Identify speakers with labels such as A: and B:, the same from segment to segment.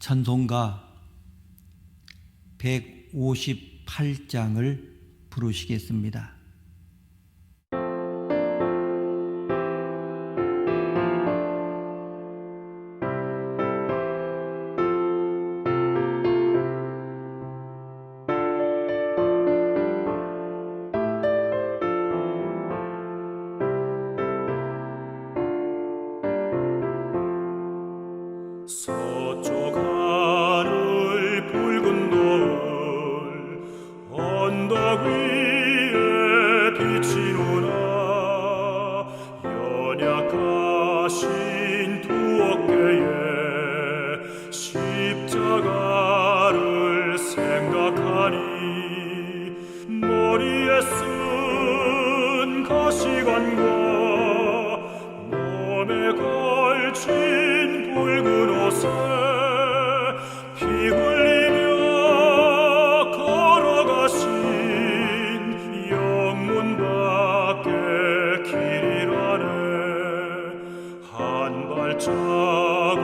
A: 찬송가 158장을 부르시겠습니다.
B: 서쪽 하늘 붉은 노을 언덕 위에 비치노라. 연약하신 두 어깨에 십자가를 생각하니 머리에 쓴 가시관과 몸에 걸친 붉은 옷에 피 흘리며 걸어가신 영문 밖에 길이라네. 한 발자국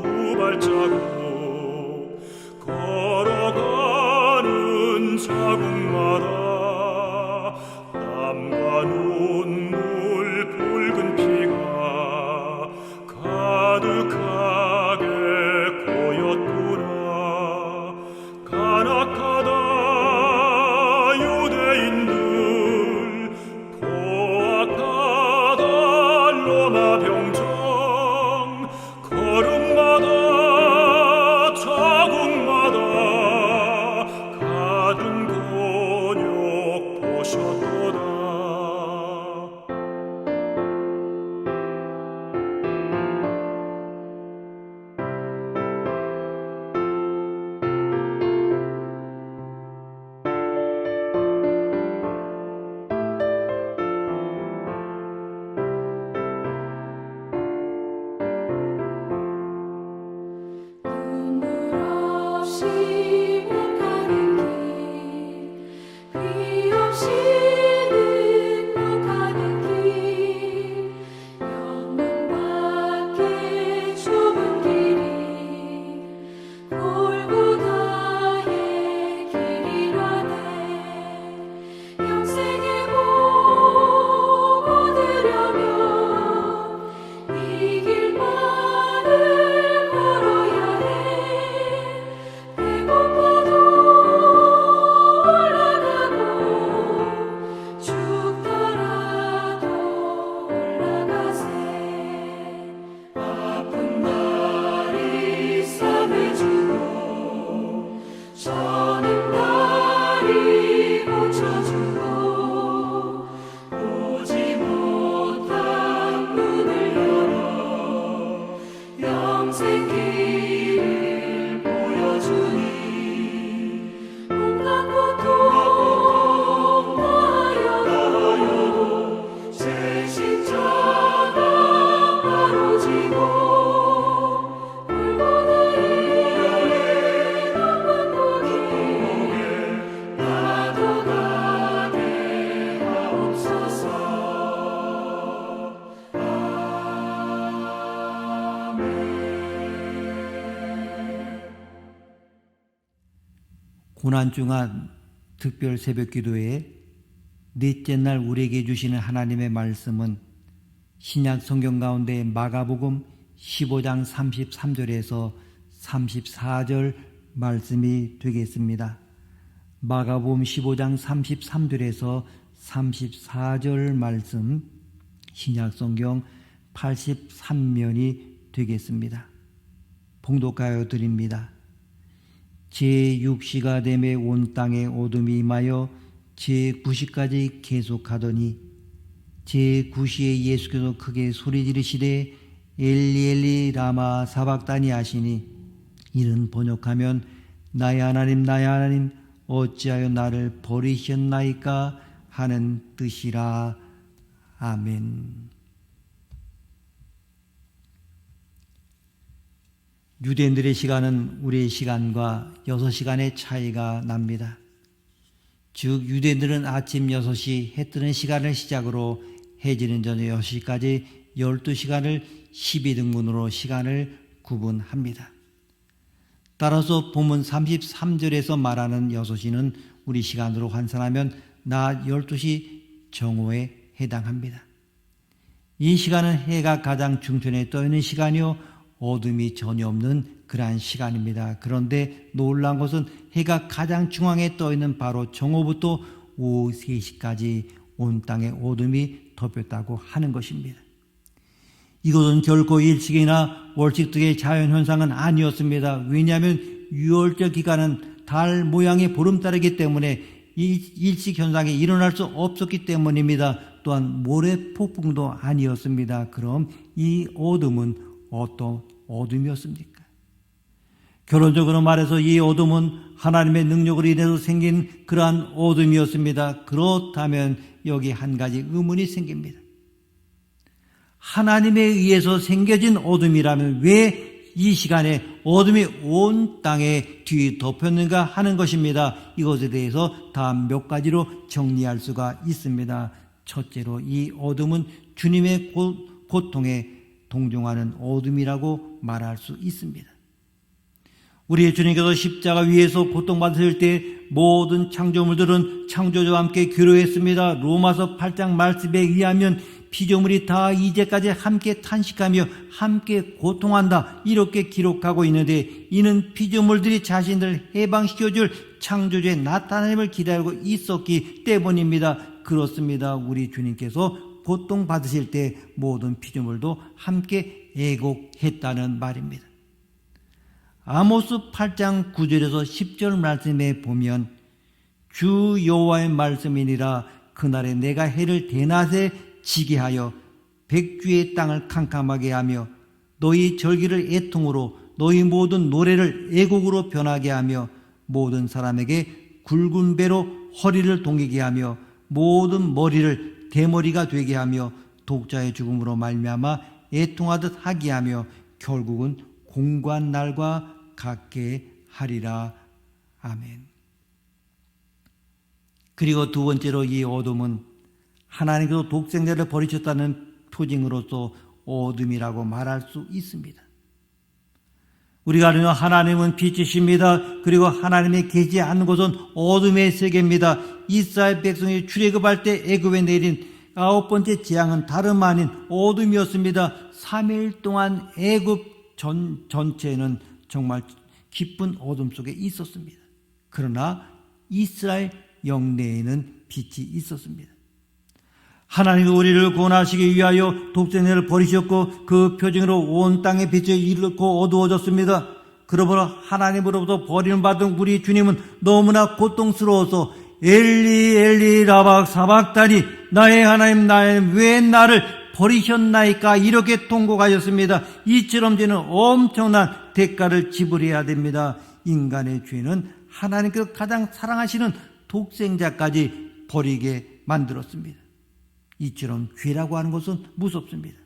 B: 두 발자국 걸어가는 자국마다 땀과 눈물 붉은 피가 가득하게 고였구나. 간악하다 유대인들, 포악하다 로마 병정, 걸음마다 자국마다 가둔 곤욕 보셨도다.
C: 눈물 없이 못 가는 길, 비 없이는 못 가는 길, 영문 밖에 좁은 길이 골고다의 길이라네. 영생의 복 얻으려면 이 길만을 걸어야 해. 배고파도 올라가고 죽더라도 올라가세. 아픈 날이 싸매주고 저는 날이 고쳐주고 보지 못한 문을 열어 영생 길을 보여주니 온갖 고통 다하여도 제 십자가 바로 지고 골고다의 높은 곳에 나도 가게 하옵소서.
A: 고난중한 특별 새벽기도에 넷째 날 우리에게 주시는 하나님의 말씀은 신약 성경 가운데 마가복음 15장 33절에서 34절 말씀이 되겠습니다. 마가복음 15장 33절에서 34절 말씀, 신약 성경 83면이 되겠습니다. 봉독하여 드립니다. 제6시가 되매 온 땅에 어둠이 임하여 제9시까지 계속하더니 제9시에 예수께서 크게 소리 지르시되 엘리 엘리 라마 사박다니 하시니 이는 번역하면 나의 하나님 어찌하여 나를 버리셨나이까 하는 뜻이라. 아멘. 유대인들의 시간은 우리의 시간과 6시간의 차이가 납니다. 즉 유대인들은 아침 6시 해 뜨는 시간을 시작으로 해 지는 저녁 6시까지 12시간을 12등분으로 시간을 구분합니다. 따라서 본문 33절에서 말하는 6시는 우리 시간으로 환산하면 낮 12시 정오에 해당합니다. 이 시간은 해가 가장 중천에 떠있는 시간이요 어둠이 전혀 없는 그러한 시간입니다. 그런데 놀라운 것은 해가 가장 중앙에 떠있는 바로 정오부터 오후 3시까지 온 땅에 어둠이 덮였다고 하는 것입니다. 이것은 결코 일식이나 월식 등의 자연현상은 아니었습니다. 왜냐하면 6월절 기간은 달 모양의 보름달이기 때문에 이 일식현상이 일어날 수 없었기 때문입니다. 또한 모래 폭풍도 아니었습니다. 그럼 이 어둠은 어떤 어둠이었습니까? 결론적으로 말해서 이 어둠은 하나님의 능력으로 인해서 생긴 그러한 어둠이었습니다. 그렇다면 여기 한 가지 의문이 생깁니다. 하나님에 의해서 생겨진 어둠이라면 왜 이 시간에 어둠이 온 땅에 뒤덮였는가 하는 것입니다. 이것에 대해서 다음 몇 가지로 정리할 수가 있습니다. 첫째로 이 어둠은 주님의 고통에 동정하는 어둠이라고 말할 수 있습니다. 우리 주님께서 십자가 위에서 고통받으실 때 모든 창조물들은 창조주와 함께 교류했습니다. 로마서 8장 말씀에 의하면 피조물이 다 이제까지 함께 탄식하며 함께 고통한다 이렇게 기록하고 있는데 이는 피조물들이 자신들을 해방시켜줄 창조주의 나타남을 기다리고 있었기 때문입니다. 그렇습니다. 우리 주님께서 고통받으실 때 모든 피조물도 함께 애곡했다는 말입니다. 아모스 8장 9절에서 10절 말씀에 보면 주 여호와의 말씀이니라 그날에 내가 해를 대낮에 지게 하여 백주의 땅을 캄캄하게 하며 너희 절기를 애통으로 너희 모든 노래를 애곡으로 변하게 하며 모든 사람에게 굵은 배로 허리를 동이게 하며 모든 머리를 대머리가 되게 하며 독자의 죽음으로 말미암아 애통하듯 하게 하며 결국은 공고한 날과 같게 하리라. 아멘. 그리고 두 번째로 이 어둠은 하나님께서 독생자를 버리셨다는 표징으로서 어둠이라고 말할 수 있습니다. 우리가 아는 하나님은 빛이십니다. 그리고 하나님의 계시지 않는 곳은 어둠의 세계입니다. 이스라엘 백성이 출애굽할 때 애굽에 내린 9번째 재앙은 다름 아닌 어둠이었습니다. 3일 동안 애굽 전체는 정말 깊은 어둠 속에 있었습니다. 그러나 이스라엘 영내에는 빛이 있었습니다. 하나님이 우리를 구원하시기 위하여 독생자를 버리셨고 그 표징으로 온 땅의 빛이 이렇고 어두워졌습니다. 그러므로 하나님으로부터 버림을 받은 우리 주님은 너무나 고통스러워서 엘리 엘리 라박 사박다니 나의 하나님 왜 나를 버리셨나이까 이렇게 통곡하였습니다. 이처럼 저는 엄청난 대가를 지불해야 됩니다. 인간의 죄는 하나님께서 가장 사랑하시는 독생자까지 버리게 만들었습니다. 이처럼 죄라고 하는 것은 무섭습니다.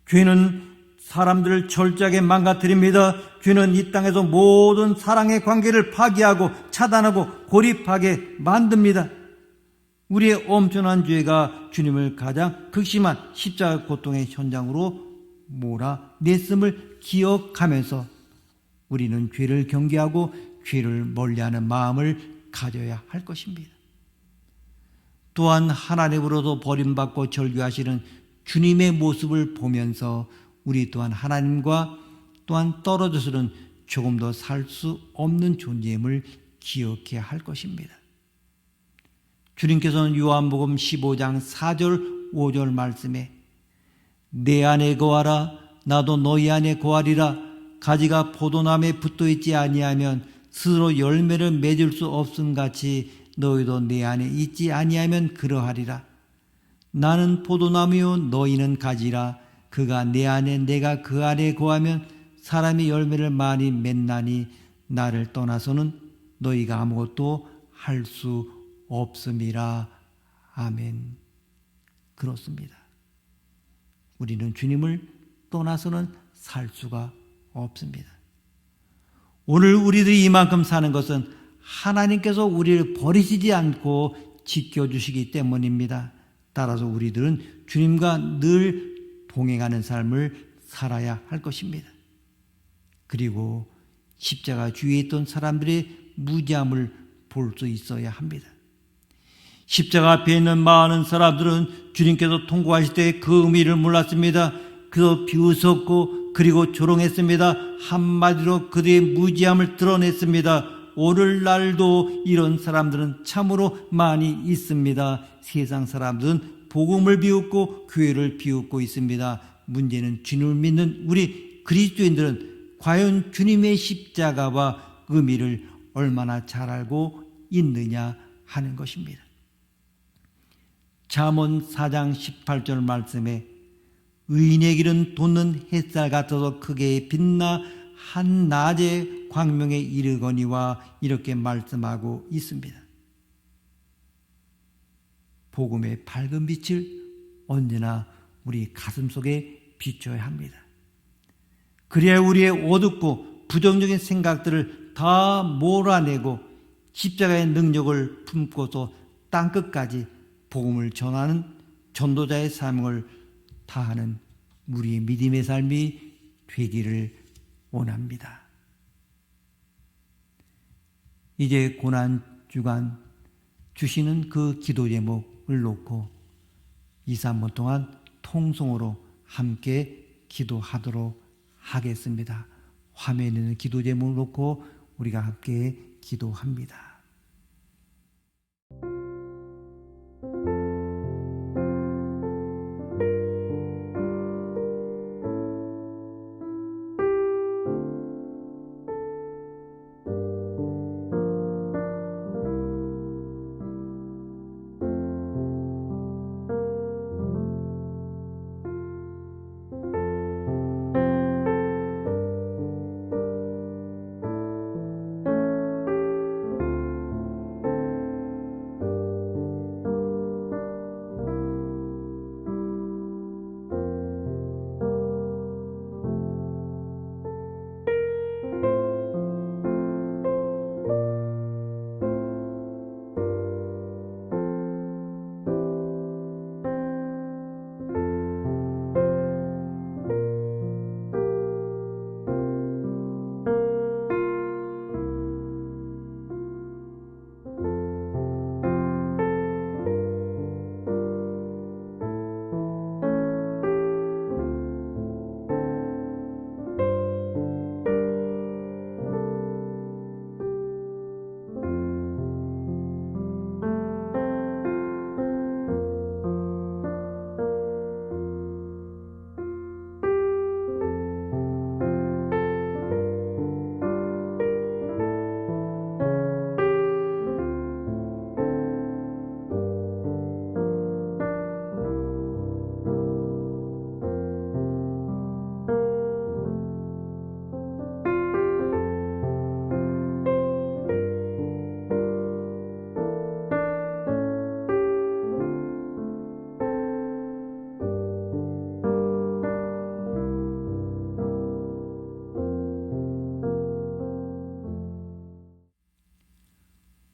A: 죄는 사람들을 철저하게 망가뜨립니다. 죄는 이 땅에서 모든 사랑의 관계를 파괴하고 차단하고 고립하게 만듭니다. 우리의 엄청난 죄가 주님을 가장 극심한 십자가 고통의 현장으로 몰아냈음을 기억하면서 우리는 죄를 경계하고 죄를 멀리하는 마음을 가져야 할 것입니다. 또한 하나님으로도 버림받고 절규하시는 주님의 모습을 보면서 우리 또한 하나님과 또한 떨어져서는 조금 더 살 수 없는 존재임을 기억해야 할 것입니다. 주님께서는 요한복음 15장 4절 5절 말씀에 내 안에 거하라 나도 너희 안에 거하리라 가지가 포도나무에 붙어있지 아니하면 스스로 열매를 맺을 수 없음같이 너희도 내 안에 있지 아니하면 그러하리라. 나는 포도나무요 너희는 가지라. 그가 내 안에 내가 그 안에 거하면 사람이 열매를 많이 맺나니 나를 떠나서는 너희가 아무것도 할 수 없음이라. 아멘. 그렇습니다. 우리는 주님을 떠나서는 살 수가 없습니다. 오늘 우리들이 이만큼 사는 것은 하나님께서 우리를 버리시지 않고 지켜주시기 때문입니다. 따라서 우리들은 주님과 늘 동행하는 삶을 살아야 할 것입니다. 그리고 십자가 주위에 있던 사람들의 무지함을 볼 수 있어야 합니다. 십자가 앞에 있는 많은 사람들은 주님께서 통과하실 때 그 의미를 몰랐습니다. 그저 비웃었고 그리고 조롱했습니다. 한마디로 그들의 무지함을 드러냈습니다. 오늘날도 이런 사람들은 참으로 많이 있습니다. 세상 사람들은 복음을 비웃고 교회를 비웃고 있습니다. 문제는 주님을 믿는 우리 그리스도인들은 과연 주님의 십자가와 의미를 얼마나 잘 알고 있느냐 하는 것입니다. 잠언 4장 18절 말씀에 의인의 길은 돋는 햇살 같아서 크게 빛나 한낮의 광명에 이르거니와 이렇게 말씀하고 있습니다. 복음의 밝은 빛을 언제나 우리 가슴 속에 비춰야 합니다. 그래야 우리의 어둡고 부정적인 생각들을 다 몰아내고 십자가의 능력을 품고서 땅끝까지 복음을 전하는 전도자의 사명을 다하는 우리의 믿음의 삶이 되기를 원합니다. 이제 고난주간 주시는 그 기도 제목을 놓고 2, 3분 동안 통성으로 함께 기도하도록 하겠습니다. 화면에 있는 기도 제목을 놓고 우리가 함께 기도합니다.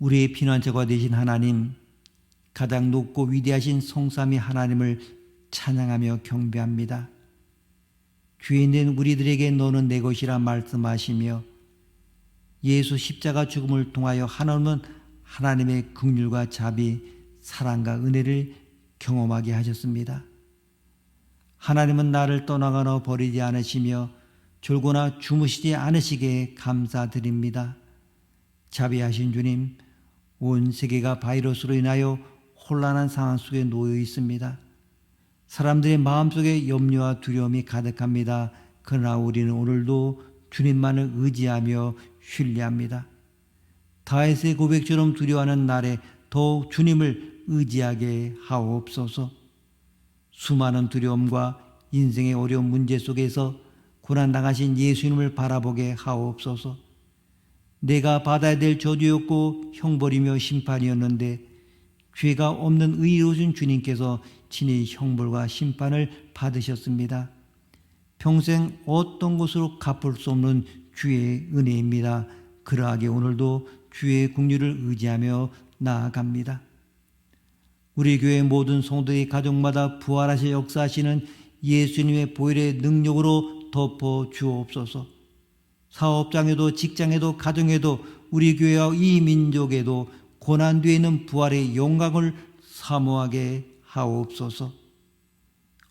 A: 우리의 피난처가 되신 하나님, 가장 높고 위대하신 성삼위 하나님을 찬양하며 경배합니다. 죄 있는 우리들에게 너는 내 것이라 말씀하시며 예수 십자가 죽음을 통하여 하나님은 하나님의 긍휼과 자비, 사랑과 은혜를 경험하게 하셨습니다. 하나님은 나를 떠나거나 버리지 않으시며 졸거나 주무시지 않으시기에 감사드립니다. 자비하신 주님, 온 세계가 바이러스로 인하여 혼란한 상황 속에 놓여 있습니다. 사람들의 마음속에 염려와 두려움이 가득합니다. 그러나 우리는 오늘도 주님만을 의지하며 신뢰합니다. 다윗의 고백처럼 두려워하는 날에 더욱 주님을 의지하게 하옵소서. 수많은 두려움과 인생의 어려운 문제 속에서 고난당하신 예수님을 바라보게 하옵소서. 내가 받아야 될 저주였고 형벌이며 심판이었는데 죄가 없는 의로우신 주님께서 친히 형벌과 심판을 받으셨습니다. 평생 어떤 것으로 갚을 수 없는 주의 은혜입니다. 그러하게 오늘도 주의 긍휼을 의지하며 나아갑니다. 우리 교회 모든 성도의 가정마다 부활하실 역사하시는 예수님의 보혈의 능력으로 덮어 주옵소서. 사업장에도 직장에도 가정에도 우리 교회와 이 민족에도 고난 뒤에 있는 부활의 영광을 사모하게 하옵소서.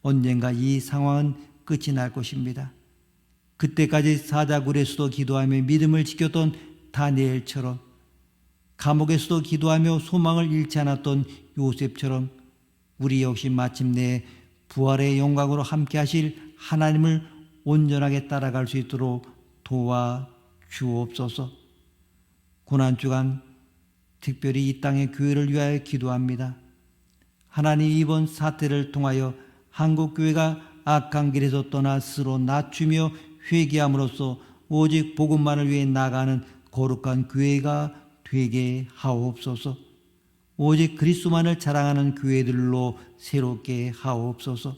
A: 언젠가 이 상황은 끝이 날 것입니다. 그때까지 사자굴에서도 기도하며 믿음을 지켰던 다니엘처럼, 감옥에서도 기도하며 소망을 잃지 않았던 요셉처럼 우리 역시 마침내 부활의 영광으로 함께 하실 하나님을 온전하게 따라갈 수 있도록 도와 주옵소서. 고난주간 특별히 이 땅의 교회를 위하여 기도합니다. 하나님, 이번 사태를 통하여 한국교회가 악한 길에서 떠나 스스로 낮추며 회개함으로써 오직 복음만을 위해 나가는 거룩한 교회가 되게 하옵소서. 오직 그리스도만을 자랑하는 교회들로 새롭게 하옵소서.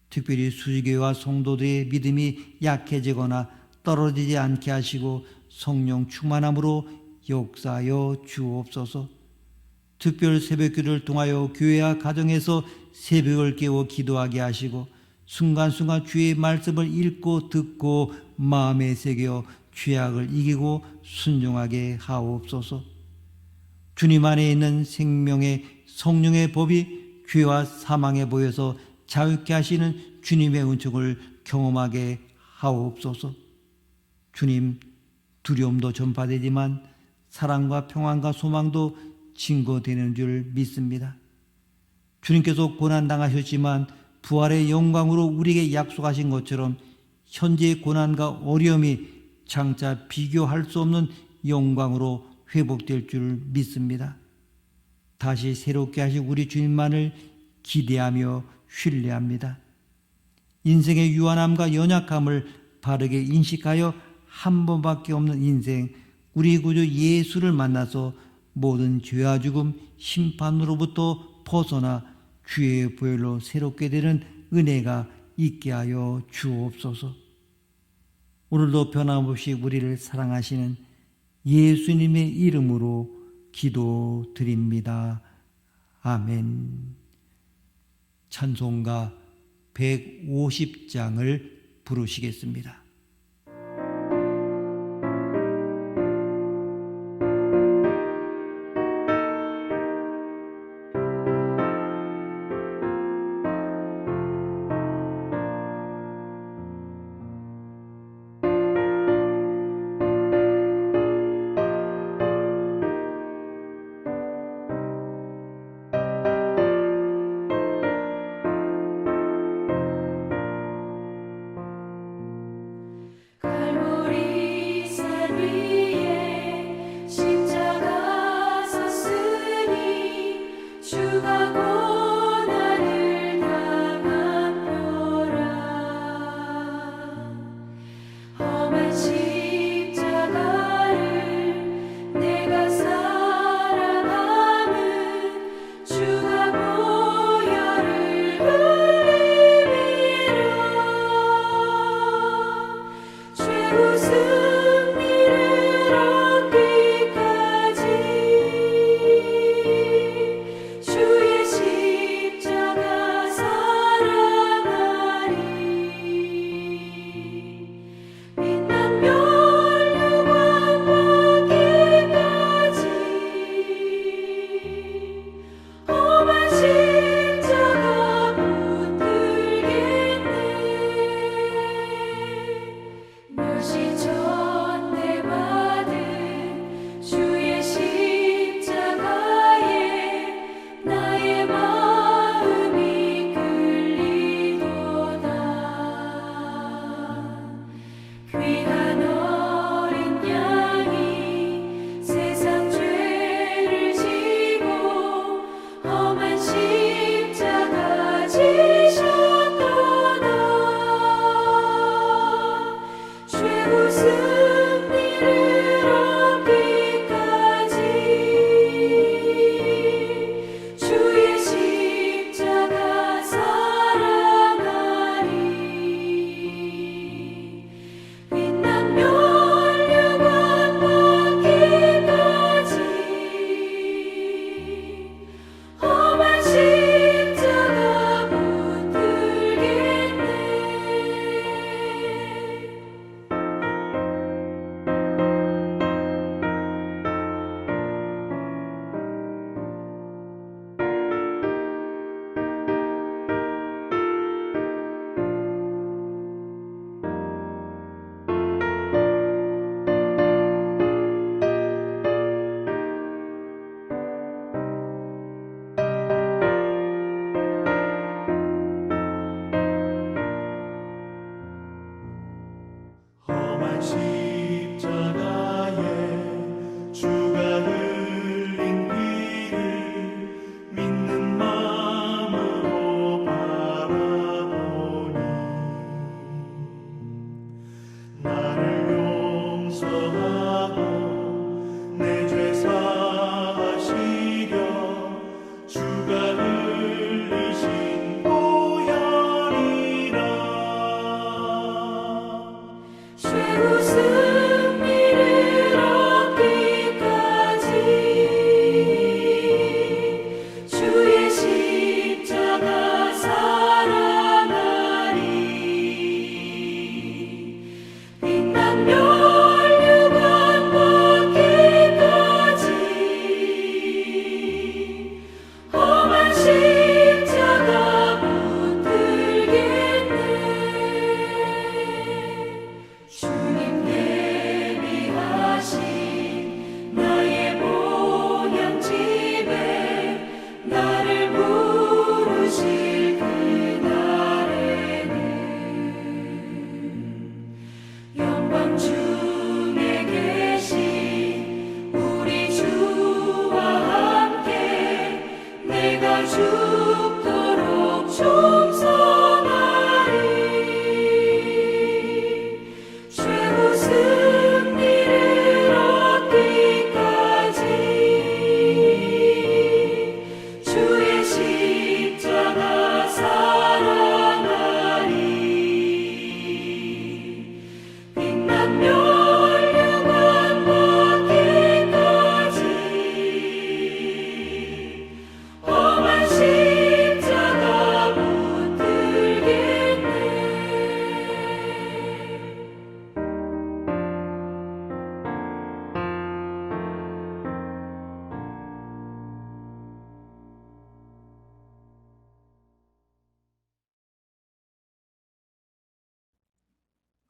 A: 특별히 수지교회와 성도들의 믿음이 약해지거나 떨어지지 않게 하시고 성령 충만함으로 역사하여 주옵소서. 특별 새벽기도를 통하여 교회와 가정에서 새벽을 깨워 기도하게 하시고 순간순간 주의 말씀을 읽고 듣고 마음에 새겨 죄악을 이기고 순종하게 하옵소서. 주님 안에 있는 생명의 성령의 법이 죄와 사망에 보여서 자유케 하시는 주님의 은총을 경험하게 하옵소서. 주님, 두려움도 전파되지만 사랑과 평안과 소망도 증거되는 줄 믿습니다. 주님께서 고난당하셨지만 부활의 영광으로 우리에게 약속하신 것처럼 현재의 고난과 어려움이 장차 비교할 수 없는 영광으로 회복될 줄 믿습니다. 다시 새롭게 하실 우리 주님만을 기대하며 신뢰합니다. 인생의 유한함과 연약함을 바르게 인식하여 한 번밖에 없는 인생, 우리 구주 예수를 만나서 모든 죄와 죽음, 심판으로부터 벗어나 주의 보혈로 새롭게 되는 은혜가 있게 하여 주옵소서. 오늘도 변함없이 우리를 사랑하시는 예수님의 이름으로 기도드립니다. 아멘. 찬송가 150장을 부르시겠습니다.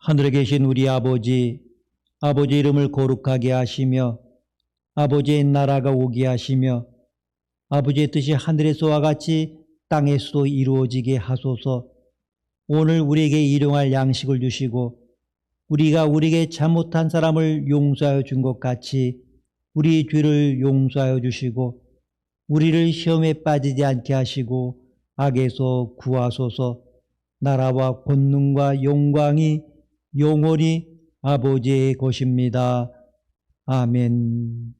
A: 하늘에 계신 우리 아버지, 아버지 이름을 거룩하게 하시며 아버지의 나라가 오게 하시며 아버지의 뜻이 하늘에서와 같이 땅에서도 이루어지게 하소서. 오늘 우리에게 일용할 양식을 주시고 우리가 우리에게 잘못한 사람을 용서하여 준 것 같이 우리 죄를 용서하여 주시고 우리를 시험에 빠지지 않게 하시고 악에서 구하소서. 나라와 권능과 영광이 영원히 아버지의 것입니다. 아멘.